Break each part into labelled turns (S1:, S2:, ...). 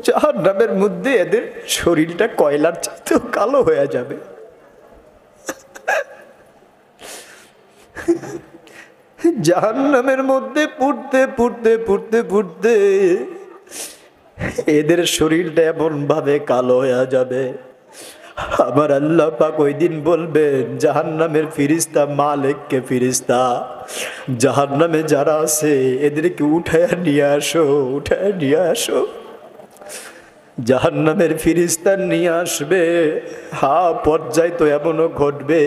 S1: জাহান্নামের মধ্যে এদের শরীরটা কয়লার চাইতেও কালো হয়ে যাবে। জাহান্নামের মধ্যে পুড়তে পুড়তে পুড়তে পুড়তে এদের শরীরটা এমন ভাবে কালো হয়ে যাবে, আমার আল্লাহ পাক ওই দিন বলবেন জাহান্নামের ফিরিস্তা মালিককে, ফিরিস্তা জাহান্নামে যারা আছে এদেরকে উঠায় নিয়ে আসো, উঠায় নিয়ে আসো। জাহান্নামের ফিরিস্তা নিয়ে আসবে। পর্যায় তো এমনও ঘটবে,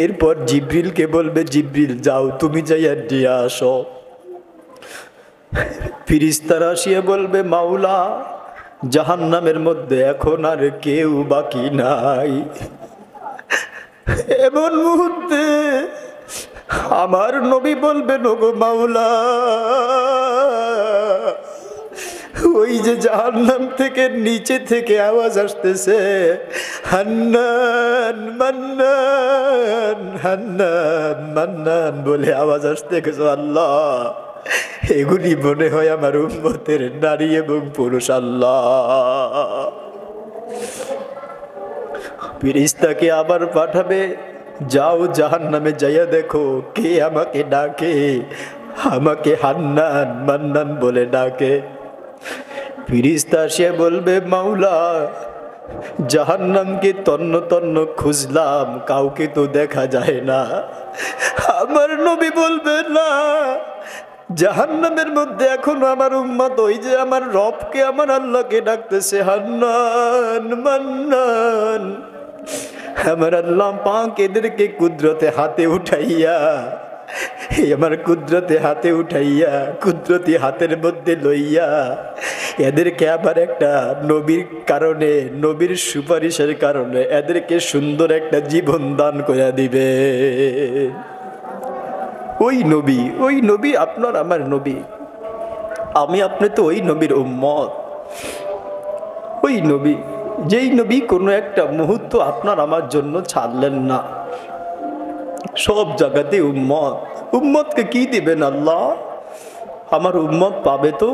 S1: এরপর জিবরিলকে বলবে জিবরিল যাও তুমি যাইয়া নিয়ে আসো। ফিরিস্তারা আসিয়া বলবে মাওলা জাহান্নামের মধ্যে এখন আর কেউ বাকি নাই। এমন মুহূর্তে আমার নবী বলবেন ওগো মাওলা, ওই যে জাহান্নাম থেকে নিচে থেকে আওয়াজ আসতেছে হান্নান মান্নান, হান্নান মান্নান বলে আওয়াজ আসতেছে, আল্লাহ এগুলি মনে হয় আমার উম্মতের নারী এবং পুরুষ। আল্লাহ ফেরেশতাকে আবার পাঠাবে, যাও জাহান্নামে যাইয়া দেখো কে আমাকে ডাকে, আমাকে হান্নান মান্নান বলে ডাকে। ফেরেশতা সে বলবে মাওলা জাহান্নামকে তন্ন তন্ন খুঁজলাম, কাউকে তো দেখা যায় না। আমার নবী বলবে না, জাহান্নামের মধ্যে এখনো আমার উম্মত ওই যে আমার রবকে, আমার আল্লাহকে ডাকতেছে হান্নান মান্নান। আমার আল্লাহ পাক এদেরকে কুদরতে হাতে উঠাইয়া, আমার কুদরতে হাতে উঠাইয়া, কুদরতি হাতের মধ্যে লইয়া এদেরকে আবার একটা নবীর কারণে, নবীর সুপারিশের কারণে এদেরকে সুন্দর একটা জীবন দান করে দিবে। ওই নবী, ওই নবী আপনার আমার নবী, আমি আপনি তো ওই নবীর উম্মত। ওই নবী, যেই নবী কোনো একটা মুহূর্ত আপনার আমার জন্য ছাড়লেন না। সব জায়গাতে উম্মত, উম্মতকে কি দিবেন আল্লাহ? আমার উম্মত পাবে তো?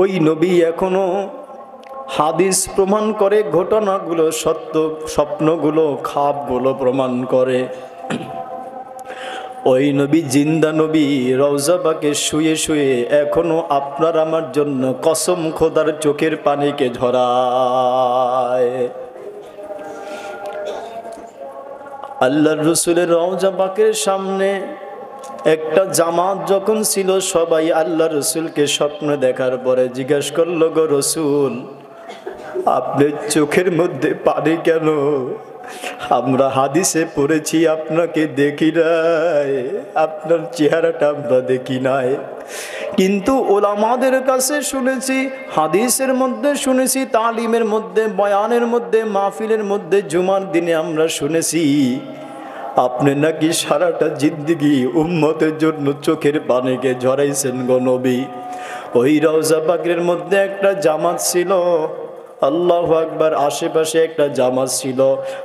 S1: ওই নবী এখনো হাদিস প্রমাণ করে, ঘটনাগুলো সত্য, স্বপ্নগুলো খাপগুলো প্রমাণ করে। ওই নবী জিন্দা নবী, রওজা পাকে শুয়ে শুয়ে এখনো আপনার আমার জন্য কসম খোদার চোখের পানিকে ঝরায়। আল্লাহর রসুলের রওজা পাকের সামনে একটা জামাত যখন ছিল, সবাই আল্লাহ রসুলকে স্বপ্ন দেখার পরে জিজ্ঞেস করলো গো রসুল আপনার চোখের মধ্যে পানি কেন? আমরা হাদিসে পড়েছি আপনাকে দেখি নাই, আপনার চেহারাটা আমরা দেখি নাই, কিন্তু ওলামাদের কাছে শুনেছি, হাদিসের মধ্যে শুনেছি, তালিমের মধ্যে, বয়ানের মধ্যে, মাহফিলের মধ্যে, জুমার দিনে আমরা শুনেছি আপনি নাকি সারাটা জিন্দেগি উম্মতের জন্য চোখের পানিকে ঝরাইছেন গো নবী। ওই রওজা পাকের মধ্যে একটা জামাত ছিল, আল্লাহু আকবার, আশেপাশে একটা জামাত ছিল।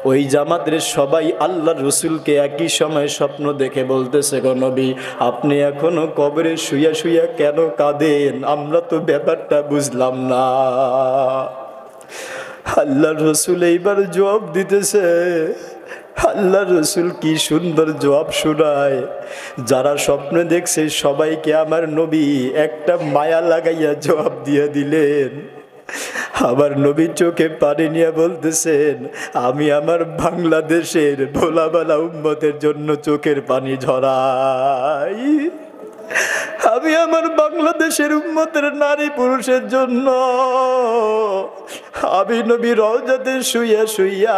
S1: ওই জামাতের সবাই আল্লাহর রসুলকে একই সময় স্বপ্ন দেখে বলতেছে গো নবী আপনি এখনো কবরে শুইয়া শুইয়া কেন কাঁদেন? আমরা তো ব্যাপারটা বুঝলাম না। আল্লাহর রসুল এইবার জবাব দিতেছে, আল্লাহ রসুল কি সুন্দর জবাব শোনায়। যারা স্বপ্ন দেখছে সবাইকে আমার নবী একটা মায়া লাগাইয়া জবাব দিয়ে দিলেন। আমার নবী চোখে পানি নিয়ে বলতেছেন আমি আমার বাংলাদেশের ভোলাবালা উম্মতের জন্য চোখের পানি ঝরাই, আমি আমার বাংলাদেশের উম্মতের নারী পুরুষের জন্য আমি নবী রওজাতে শুইয়া শুইয়া,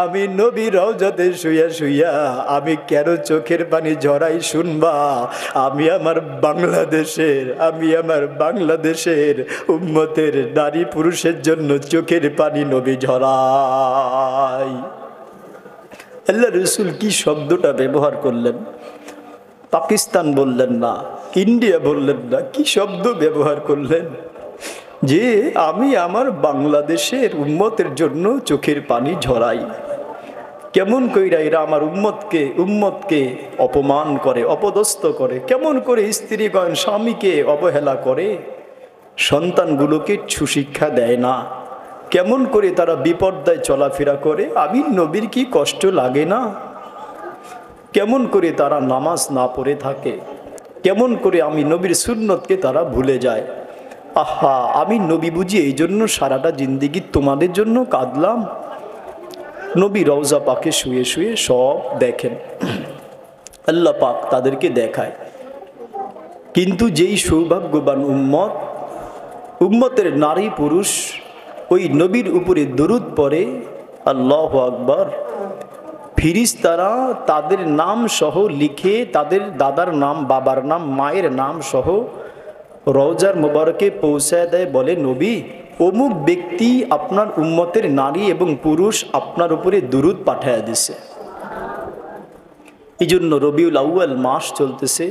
S1: আমি নবী রওজাতে শুইয়া শুইয়া আমি কেন চোখের পানি ঝরাই শুনবা? আমি আমার বাংলাদেশের উম্মতের নারী পুরুষের জন্য চোখের পানি নবী ঝরাই। আল্লাহ রসুল কি শব্দটা ব্যবহার করলেন? পাকিস্তান বললেন না, ইন্ডিয়া বললেন না, কি শব্দ ব্যবহার করলেন? যে আমি আমার বাংলাদেশের উম্মতের জন্য চোখের পানি ঝরাই। কেমন কইরা এরা আমার উম্মতকে অপমান করে, অপদস্থ করে, কেমন করে স্ত্রীগণ স্বামীকে অবহেলা করে, সন্তানগুলোকে সুশিক্ষা দেয় না, কেমন করে তারা বিপর্দায় চলাফেরা করে, আমি নবীর কি কষ্ট লাগে না? কেমন করে তারা নামাজ না পড়ে থাকে, কেমন করে আমি নবীর সুন্নতকে তারা ভুলে যায়। আহা, আমি নবী বুঝি এই জন্য সারাটা জিন্দেগি তোমাদের জন্য কাঁদলাম। নবী রওজা পাকে শুয়ে শুয়ে সব দেখেন, আল্লাহ পাক তাদেরকে দেখায়। কিন্তু যেই সৌভাগ্যবান উম্মতের নারী পুরুষ ওই নবীর উপরে দরুদ পড়ে, আল্লাহু আকবার, ফিরিস্তারা তাদের নাম সহ লিখে, তাদের দাদার নাম, বাবার নাম, মায়ের নাম সহ রওজার মোবারকে পৌঁছায় দেয়, বলে নবী অমুক ব্যক্তি আপনার উম্মতের নারী এবং পুরুষ আপনার উপরে দরুদ পাঠায় দিছে। এই জন্য রবিউল আউয়াল মাস চলতেছে,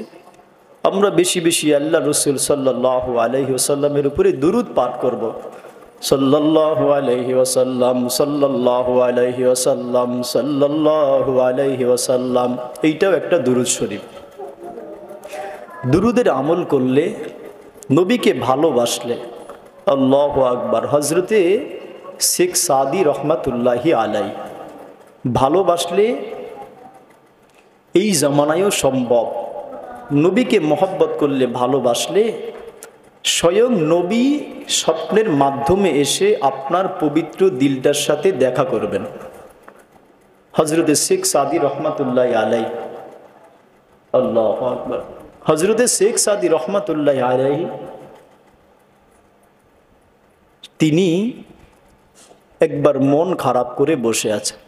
S1: আমরা বেশি বেশি আল্লাহ রসুল সাল্লাল্লাহু আলাইহি ওয়াসাল্লামের উপরে দরুদ পাঠ করব। সাল্লাল্লাহু আলাইহি ওয়াসাল্লাম, সাল্লাল্লাহু আলাইহি ওয়াসাল্লাম, সাল্লাল্লাহু আলাইহি ওয়াসাল্লাম, এইটাও একটা দুরূদ শরীফ। দুরুদের আমল করলে, নবীকে ভালোবাসলে, আল্লাহু আকবার। হজরতে শেখ সাদি রহমাতুল্লাহি আলাই, ভালোবাসলে এই জামানায়ও সম্ভব। নবীকে মহব্বত করলে, ভালোবাসলে স্বয়ং নবী স্বপ্নের মাধ্যমে এসে আপনার পবিত্র দিলটার সাথে দেখা করবেন। হজরতে শেখ সাদি রহমাতুল্লাহি আলাই, আল্লাহু আকবার। হজরতে শেখ সাদি রহমাতুল্লাহি আলাইহি তিনি একবার মন খারাপ করে বসে আছেন।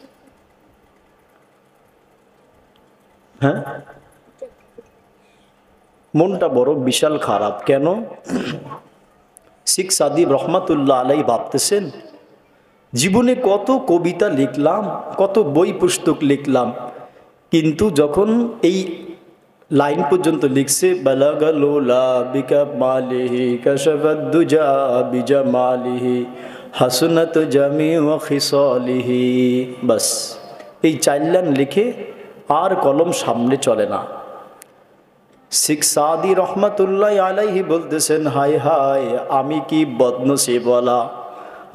S1: হ্যাঁ, মনটা বড় বিশাল খারাপ। কেন? শেখ সাদি রহমাতুল্লাহ আলাইহি ভাবতেছেন, জীবনে কত কবিতা লিখলাম, কত বই পুস্তক লিখলাম, কিন্তু যখন এই লাইন পর্যন্ত লিখছে, বালাগালুলা বিকামালিহি কাশাফাদ্দুজা বিজামালিহি হাসনাত জামিউ খিসালিহি, বাস এই 4 লাইন লিখে আর কলম সামনে চলে না। শেখ সাদি রহমাতুল্লাহ আলাইহি বলতেছেন, হায় হায়, আমি কি বদনসিব বলা,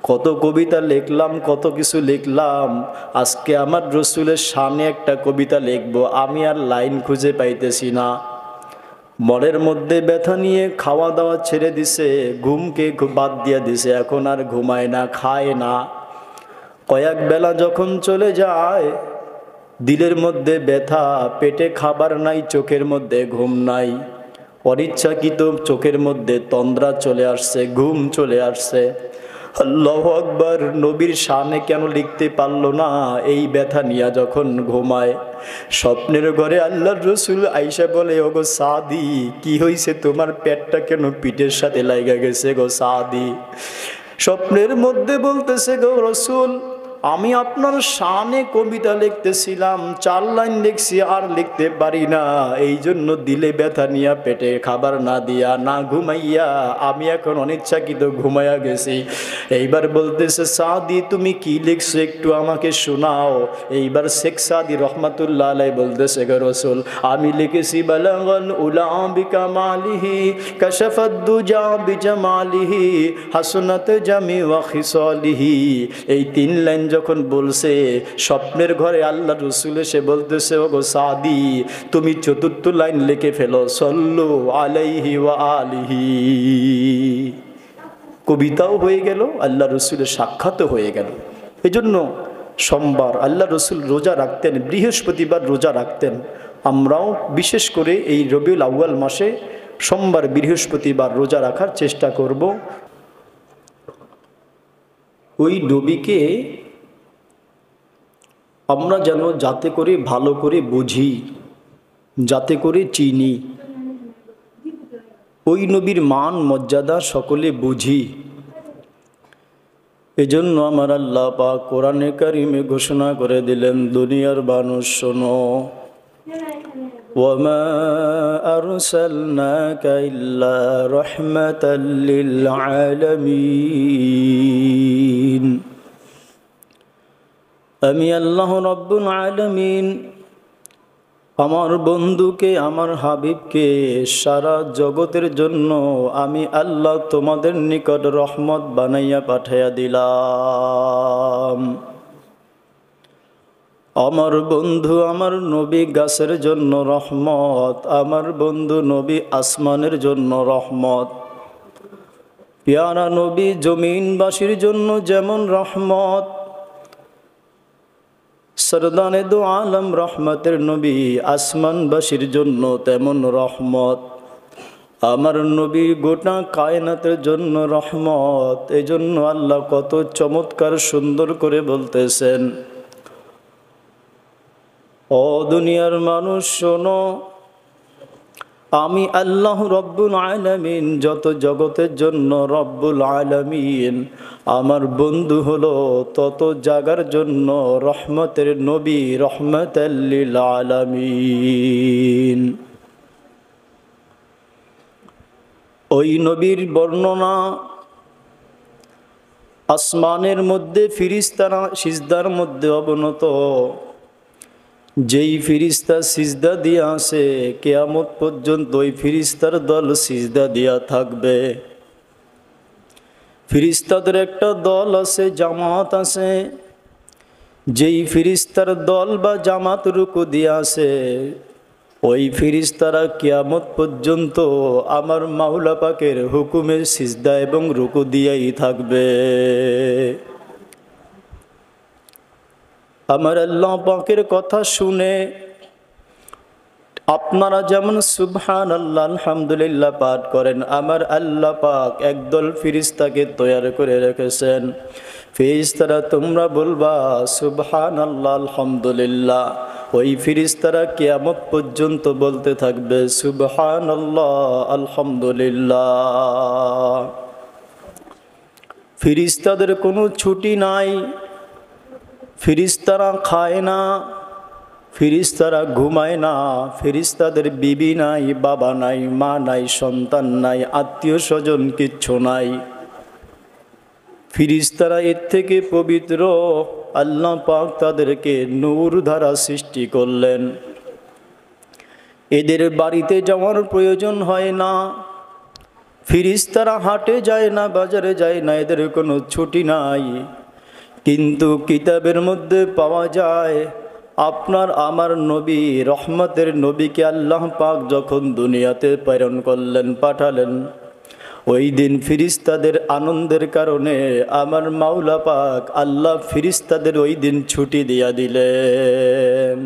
S1: কত কবিতা লিখলাম, কত কিছু লিখলাম, আজকে আমার রসুলের সামনে একটা কবিতা লিখবো, আমি আর লাইন খুঁজে পাইতেছি না। মনের মধ্যে ব্যথা নিয়ে খাওয়া দাওয়া ছেড়ে দিছে, ঘুমকে বাদ দিয়ে দিছে, এখন আর ঘুমায় না, খায় না। কয়েক বেলা যখন চলে যায়, দিলের মধ্যে ব্যথা, পেটে খাবার নাই, চোখের মধ্যে ঘুম নাই, অনিচ্ছাকৃত চোখের মধ্যে তন্দ্রা চলে আসছে, ঘুম চলে আসছে। আল্লাহু আকবার, নবীর শানে কেন লিখতে পারলো না? এই ব্যথা নিয়ে যখন ঘুমায়, স্বপ্নের ঘরে আল্লাহর রসুল আইসা বলে, ওগো সাদি, কি হয়েছে তোমার? পেটটা কেন পিঠের সাথে লাগা গেছে গো সাদি? স্বপ্নের মধ্যে বলতেছে, গো রসুল, আমি আপনার শানে কবিতা লিখতেছিলাম, 4 লাইন লিখছি, আর লিখতে পারি না, এই জন্য দিলে ব্যথা নিয়া, পেটে খাবার না দিয়া, না ঘুমাইয়া আমি এখন অনিচ্ছাকৃত ঘুমাইয়া গেছি। এইবার বলতেছে, সাদি তুমি কি লিখছো একটু আমাকে শোনাও। এইবার শেখ সাদি রহমাতুল্লাহ আলাইহি বলতেছে, গো রাসূল, আমি লিখেছি, বালাগাল উলা বিকামালিহি কাশাফাদ্দুজা বিজামালিহি হাসনাত জামি ওয়া খিসালিহি। এই 3 লাইন যখন বলছে, স্বপ্নের ঘরে আল্লাহ রসুল এসে বলতেছে, ওগো সাদি, তুমি 4র্থ লাইন লিখে ফেলো, সল্লু আলাইহি ওয়া আলিহি। কবিতাও হয়ে গেল, আল্লাহ রসুলের সাক্ষাৎও হয়ে গেল। এই জন্য সোমবার আল্লাহ রসুল রোজা রাখতেন, বৃহস্পতিবার রোজা রাখতেন। আমরাও বিশেষ করে এই রবিউল আউয়াল মাসে সোমবার বৃহস্পতিবার রোজা রাখার চেষ্টা করব। ওই নবীকে আমরা যেন যাতে করে ভালো করে বুঝি, যাতে করে চিনি, ওই নবীর মান মর্যাদা সকলে বুঝি। এজন্য আমার আল্লাহ পাক কোরআনে কারিমে ঘোষণা করে দিলেন, দুনিয়ার মানুষ শোনো, ওয়ামা আরসালনাকা ইল্লা রাহমাতাল লিল আলামিন। আমি আল্লাহ রব্বুল আলামিন আমার বন্ধুকে, আমার হাবিবকে সারা জগতের জন্য আমি আল্লাহ তোমাদের নিকট রহমত বানাইয়া পাঠাইয়া দিলাম। আমার বন্ধু, আমার নবী গাছের জন্য রহমত, আমার বন্ধু নবী আসমানের জন্য রহমত। পেয়ারা নবী জমিনবাসীর জন্য যেমন রহমত, সরদানে দো আলম রহমতের নবী আসমানবাসীর জন্য তেমন রহমত। আমার নবী গোটা কায়নাতের জন্য রহমত। এজন্য আল্লাহ কত চমৎকার সুন্দর করে বলতেছেন, ও দুনিয়ার মানুষ শোনো, আমি আল্লাহ রব্বুল আলামিন, যত জগতের জন্য রব্বুল আলামিন। আমার বন্ধু হলো তত জাগার জন্য রহমতের নবী, রহমাতাল লিল আলামিন। ওই নবীর বর্ণনা, আসমানের মধ্যে ফিরিস্তারা সিজদার মধ্যে অবনত, যেই ফিরিস্তা সিজদা দিয়া আছে কিয়ামত পর্যন্ত ওই ফিরিস্তার দল সিজদা দিয়া থাকবে। ফিরিস্তাদের একটা দল আছে, জামাত আছে, যেই ফিরিস্তার দল বা জামাত রুকু দিয়া আছে ওই ফিরিস্তারা কিয়ামত পর্যন্ত আমার মাওলা পাকের হুকুমের সিজদা এবং রুকু দিয়াই থাকবে। আমার আল্লাহ পাকের কথা শুনে আপনারা যেমন সুবহানাল্লাহ আলহামদুলিল্লাহ পাঠ করেন, আমার আল্লাহ পাক একদল ফিরিস্তাকে তৈয়ার করে রেখেছেন। ফিরিস্তারা তোমরা বলবা সুবহানাল্লাহ আলহামদুলিল্লাহ, ওই ফিরিস্তারা কিয়ামত পর্যন্ত বলতে থাকবে সুবহানাল্লাহ আলহামদুলিল্লাহ। ফিরিস্তাদের কোনো ছুটি নাই, ফিরিস্তারা খায় না, ফিরিস্তারা ঘুমায় না, ফিরিস্তাদের বিবি নাই, বাবা নাই, মা নাই, সন্তান নাই, আত্মীয় স্বজন কিচ্ছু নাই। ফিরিস্তারা এর থেকে পবিত্র। আল্লাহ পাক তাদেরকে নূর দ্বারা সৃষ্টি করলেন। এদের বাড়িতে যাওয়ার প্রয়োজন হয় না, ফিরিস্তারা হাটে যায় না, বাজারে যায় না, এদের কোনো ছুটি নাই। কিন্তু কিতাবের মধ্যে পাওয়া যায়, আপনার আমার নবী রহমতের নবীকে আল্লাহ পাক যখন দুনিয়াতে প্রেরণ করলেন, পাঠালেন, ওই দিন ফিরিস্তাদের আনন্দের কারণে আমার মাওলা পাক আল্লাহ ফিরিস্তাদের ওই দিন ছুটি দিয়া দিলেন।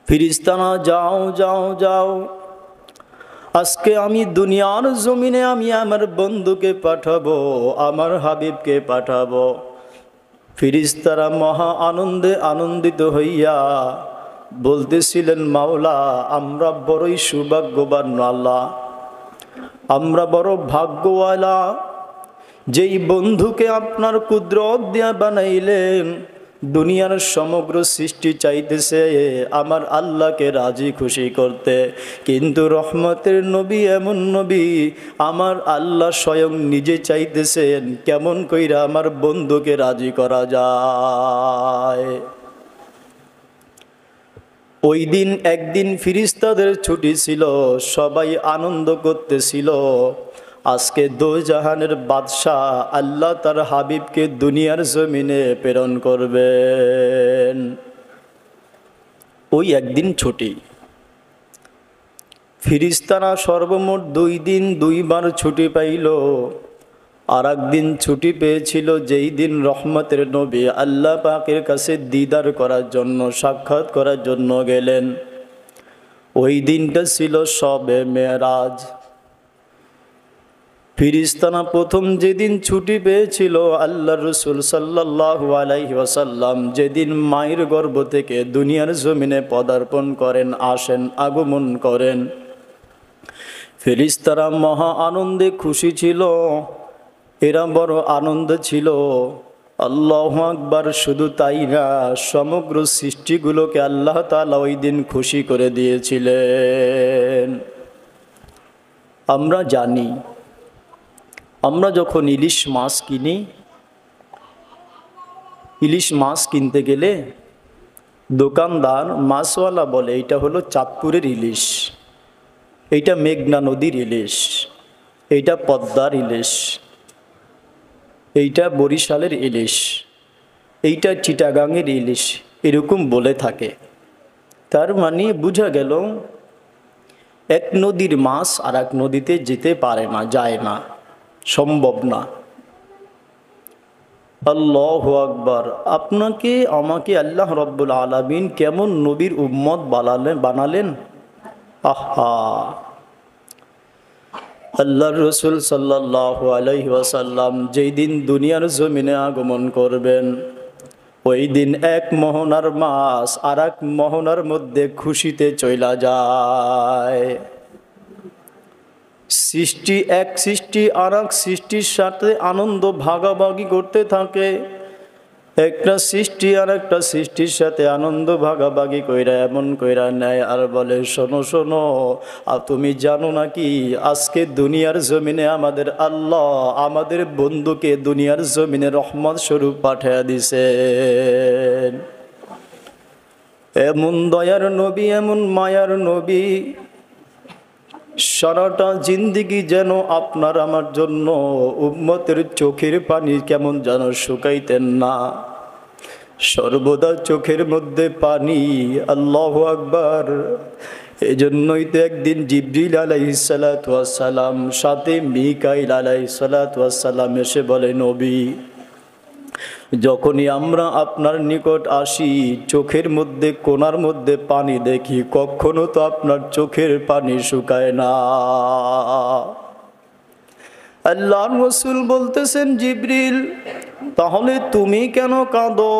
S1: ফিরিস্তানা যাও যাও যাও, আজকে আমি দুনিয়ার জমিনে আমি আমার বন্ধুকে পাঠাবো, আমার হাবিবকে পাঠাবো। ফিরিস্তারা মহা আনন্দে আনন্দিত হইয়া বলতেছিলেন, মাওলা আমরা বড়ই সৌভাগ্যবান আল্লাহ, আমরা বড় ভাগ্যওয়ালা, যেই বন্ধুকে আপনার কুদরত দিয়া বানাইলেন। দুনিয়ার সমগ্র সৃষ্টি চাইতেছে আমার আল্লাহকে রাজি খুশি করতে, কিন্তু রহমতের নবী এমন নবী, আমার আল্লাহ স্বয়ং নিজে চাইতেছেন কেমন কইরা আমার বন্ধুকে রাজি করা যায়। ওই দিন একদিন ফিরিস্তাদের ছুটি ছিল, সবাই আনন্দ করতেছিল। আজকে দোজাহানের বাদশাহ আল্লাহ তার হাবিবকে দুনিয়ার জমিনে প্রেরণ করবেন। ওই একদিন ছুটি। ফিরিস্তারা সর্বমোট 2 দিন 2 বার ছুটি পাইল। আর একদিন ছুটি পেয়েছিল যেই দিন রহমতের নবী আল্লাহ পাকের কাছে দিদার করার জন্য, সাক্ষাৎ করার জন্য গেলেন। ওই দিনটা ছিল শবে মেরাজ। ফিরিস্তানা প্রথম যেদিন ছুটি পেয়েছিল, আল্লাহ রসুল সাল্লাল্লাহু আলাইহি ওয়াসাল্লাম যেদিন মায়ের গর্ভ থেকে দুনিয়ার জমিনে পদার্পণ করেন, আসেন, আগমন করেন, ফিরিস্তারা মহা আনন্দে খুশি ছিল। এরা বড় আনন্দ ছিল। আল্লাহু আকবার। শুধু তাই না, সমগ্র সৃষ্টিগুলোকে আল্লাহ তাআলা ওই দিন খুশি করে দিয়েছিলেন। আমরা জানি, আমরা যখন ইলিশ মাছ কিনি, ইলিশ মাছ কিনতে গেলে দোকানদার মাছওয়ালা বলে এইটা হলো চাঁদপুরের ইলিশ, এইটা মেঘনা নদীর ইলিশ, এইটা পদ্মার ইলিশ, এইটা বরিশালের ইলিশ, এইটা চিটাগাংয়ের ইলিশ, এরকম বলে থাকে। তার মানে বোঝা গেল এক নদীর মাছ আর এক নদীতে যেতে পারে না, যায় না, সম্ভব না। আল্লাহু আকবার। আপনাকে আমাকে আল্লাহ রব্বুল আলামিন কেমন নবীর উম্মত বানালেন। আহা, আল্লাহর রসুল সাল্লাল্লাহু আলাইহি ওয়াসাল্লাম যেই দিন দুনিয়ার জমিনে আগমন করবেন, ওই দিন এক মোহনার মাছ আর এক মোহনার মধ্যে খুশিতে চইলা যায়। সৃষ্টি এক সৃষ্টি আর এক সৃষ্টির সাথে আনন্দ ভাগাভাগি করতে থাকে, একটা সৃষ্টি আর একটা সৃষ্টির সাথে আনন্দ ভাগাভাগি কইরা এমন কইরা নেয় আর বলে, শোনো শোনো, আর তুমি জানো নাকি আজকে দুনিয়ার জমিনে আমাদের আল্লাহ আমাদের বন্ধুকে দুনিয়ার জমিনে রহমত স্বরূপ পাঠিয়ে দিছেন। এমন দয়ার নবী, এমন মায়ার নবী, সারাটা জিন্দিগি যেন আপনার আমার জন্য উম্মতের চোখের পানি কেমন যেন শুকাইতেন না, সর্বদা চোখের মধ্যে পানি। আল্লাহু আকবার। এজন্যই তো একদিন জিবরিল আলাইহিস সালাতু ওয়াস সালাম সাথে মিকাইল আলাইহিস সালাতু ওয়াস সালাম এসে বলে, নবী, যখনই আমরা আপনার নিকট আসি চোখের মধ্যে কোণার মধ্যে পানি দেখি, কখনো তো আপনার চোখের পানি শুকায় না। আল্লাহর রাসূল বলতেছেন, জিবরিল, তাহলে তুমি কেন কাঁদো?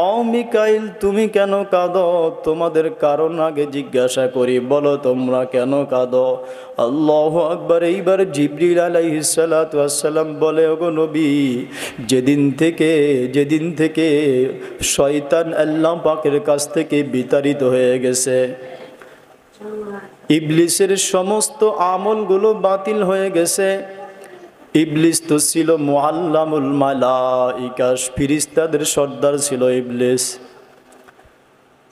S1: ও মিকাইল, তুমি কেন কাঁদো? তোমাদের কারণ আগে জিজ্ঞাসা করি, বলো তোমরা কেন কাঁদো? আল্লাহু আকবার। এইবার জিবরিল আলাইহিস সালাতু ওয়াস সালাম বলে, ওগো নবী, যেদিন থেকে শয়তান আল্লাহ পাকের কাছ থেকে বিতাড়িত হয়ে গেছে, ইবলিসের সমস্ত আমলগুলো বাতিল হয়ে গেছে। ইবলিস তো ছিল মুআল্লামুল মালাইকা, ফেরেশতাদের সর্দার ছিল ইবলিস,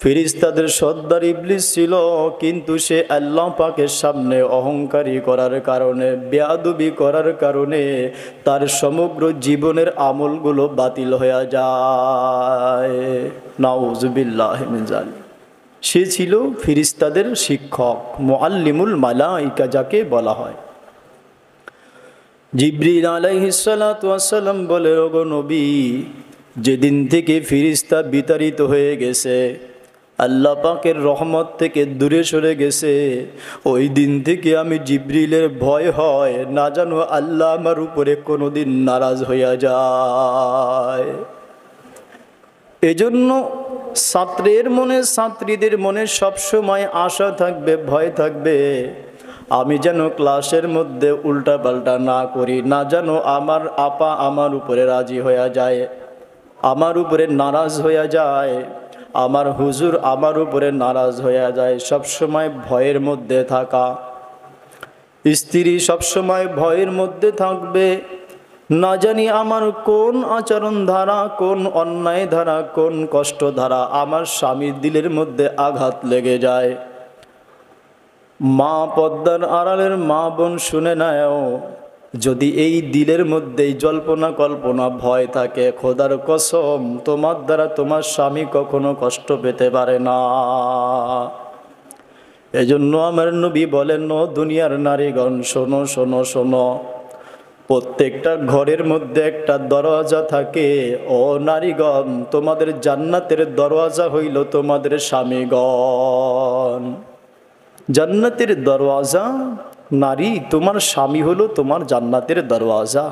S1: ফেরেশতাদের সর্দার ইবলিস ছিল, কিন্তু সে আল্লাহ পাকের সামনে অহংকারী করার কারণে, বেয়াদবি করার কারণে তার সমগ্র জীবনের আমলগুলো বাতিল হয়ে যায়। নাউযুবিল্লাহি মিন যালিক। সে ছিল ফেরেশতাদের শিক্ষক, মুআল্লিমুল মালাইকা যাকে বলা হয়। জিবরিল আলাইহিস সালাতু ওয়াস সালাম বলে, ওগো নবী, যেদিন থেকে ফেরেশতা বিতাড়িত হয়ে গেছে, আল্লাহ পাকের রহমত থেকে দূরে সরে গেছে, ওই দিন থেকে আমি জিবরিলের ভয় হয়, না জানো আল্লাহ আমার উপরে কোনোদিন নারাজ হইয়া যায়। এজন্য ছাত্রের মনে, ছাত্রীদের মনে সবসময় আশা থাকবে, ভয় থাকবে, আমি যেন ক্লাসের মধ্যে উল্টা পাল্টা না করি, না যেন আমার আপা আমার উপরে রাজি হয়ে যায়, আমার উপরে নারাজ হয়ে যায়, আমার হুজুর আমার উপরে নারাজ হয়ে যায়। সবসময় ভয়ের মধ্যে থাকা। স্ত্রী সবসময় ভয়ের মধ্যে থাকবে, না জানি আমার কোন আচরণ ধারা, কোন অন্যায় ধারা, কোন কষ্ট ধারা আমার স্বামীর দিলের মধ্যে আঘাত লেগে যায়। মা, পদ্মার আড়ালের মা বোন শুনে নাও, যদি এই দিলের মধ্যে জল্পনা কল্পনা ভয় থাকে, খোদার কসম তোমার দ্বারা তোমার স্বামী কখনো কষ্ট পেতে পারে না। এজন্য আমার নবী বলেন, ও দুনিয়ার নারীগণ, শোনো শোনো শোনো, প্রত্যেকটা ঘরের মধ্যে একটা দরওয়াজা থাকে। ও নারীগণ, তোমাদের জান্নাতের দরওয়াজা হইল তোমাদের স্বামীগণ। জান্নাতের দরওয়াজা নারী, তোমার স্বামী হলো তোমার জান্নাতের দরওয়াজা।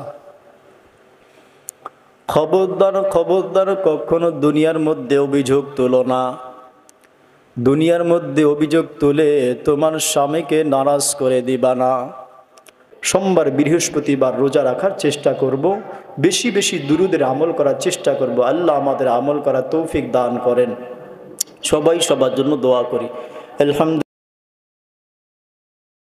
S1: খবরদার খবরদার, কখনো দুনিয়ার মধ্যে অভিযোগ তুলো না। দুনিয়ার মধ্যে অভিযোগ তুলে তোমার স্বামীকে নারাজ করে দিবা না। সোমবার বৃহস্পতিবার রোজা রাখার চেষ্টা করব, বেশি বেশি দুরুদের আমল করার চেষ্টা করব। আল্লাহ আমাদের আমল করার তৌফিক দান করেন। সবাই সবার জন্য দোয়া করি। আলহামদুলিল্লাহ।